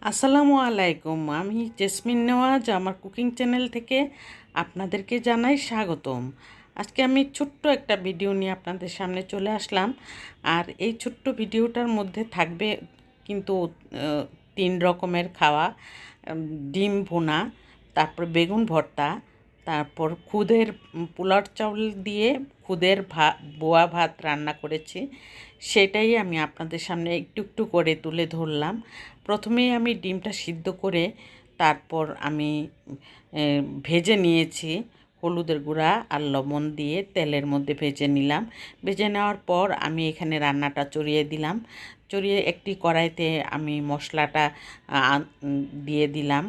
আসসালামু আলাইকুম। আমি জেসমিন নেওয়াজ আমার কুকিং চ্যানেল থেকে আপনাদেরকে জানাই স্বাগতম। আজকে আমি ছোট্ট একটা ভিডিও নিয়ে আপনাদের সামনে চলে আসলাম। আর এই ছোট্ট ভিডিওটার মধ্যে থাকবে কিন্তু 3 রকমের খাওয়া। ডিম ভুনা, তারপর বেগুন ভর্তা, তারপর খুদের পোলাও চাউল দিয়ে খুদের বোয়া ভাত রান্না করেছি। সেটাই আমি আপনাদের সামনে একটু একটু করে তুলে ধরলাম। প্রথমেই আমি ডিমটা সিদ্ধ করে তারপর আমি ভেজে নিয়েছি হলুদের গুঁড়া আর লবণ দিয়ে তেলের মধ্যে ভেজে নিলাম। ভেজে নেওয়ার পর আমি এখানে রান্নাটা চড়িয়ে দিলাম। চড়িয়ে একটি কড়াইতে আমি মশলাটা দিয়ে দিলাম।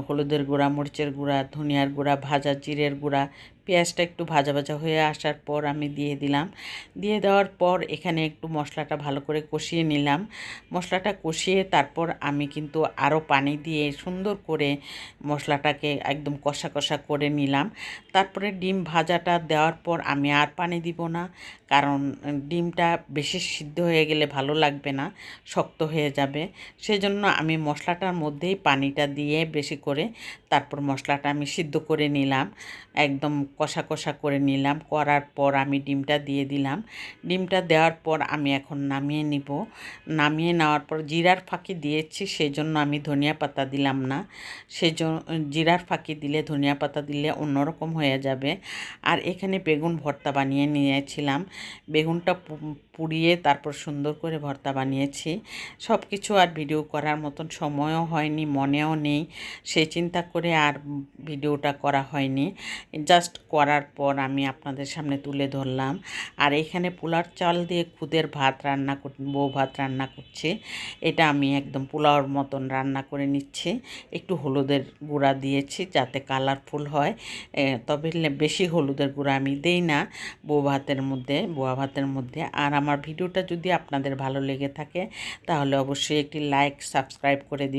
হলুদের গুঁড়া, মরিচের গুঁড়া, ধনিয়ার গুঁড়া, ভাজা জিরের গুঁড়া, পেঁয়াজটা একটু ভাজা ভাজা হয়ে আসার পর আমি দিয়ে দিলাম। দিয়ে দেওয়ার পর এখানে একটু মশলাটা ভালো করে কষিয়ে নিলাম। মশলাটা কষিয়ে তারপর আমি কিন্তু আরও পানি দিয়ে সুন্দর করে মশলাটাকে একদম কষা কষা করে নিলাম। তারপরে ডিম ভাজাটা দেওয়ার পর আমি আর পানি দিব না, কারণ ডিমটা বেশি সিদ্ধ হয়ে গেলে ভালো লাগবে না, শক্ত হয়ে যাবে। সেজন্য আমি মশলাটার মধ্যেই পানিটা দিয়ে বেশি করে তারপর মশলাটা আমি সিদ্ধ করে নিলাম, একদম কষা কষা করে নিলাম। করার পর আমি ডিমটা দিয়ে দিলাম। ডিমটা দেওয়ার পর আমি এখন নামিয়ে নিব। নামিয়ে নেওয়ার পর জিরার ফাঁকি দিয়েছি, সেজন্য আমি ধনিয়া পাতা দিলাম না। সেজন্য জিরার ফাঁকি দিলে, ধনিয়া পাতা দিলে অন্যরকম হয়ে যাবে। আর এখানে বেগুন ভর্তা বানিয়ে নিয়েছিলাম। বেগুনটা পুড়িয়ে তারপর সুন্দর করে ভর্তা বানিয়েছি। সব কিছু আর ভিডিও করার মতন সময়ও হয়নি, মনেও নেই, সেই চিন্তা করে আর ভিডিওটা করা হয়নি। জাস্ট করার পর আমি আপনাদের সামনে তুলে ধরলাম। আর এখানে পোলার চাল দিয়ে খুদের ভাত রান্না বউ ভাত রান্না করছি। এটা আমি একদম পোলাওর মতন রান্না করে নিচ্ছি। একটু হলুদের গুঁড়া দিয়েছি যাতে কালারফুল হয়, তবে বেশি হলুদের গুঁড়া আমি দেই না বোয়া ভাতের মধ্যে। আর আমার ভিডিওটা যদি আপনাদের ভালো লেগে থাকে তাহলে অবশ্যই একটি লাইক, সাবস্ক্রাইব করে দিন।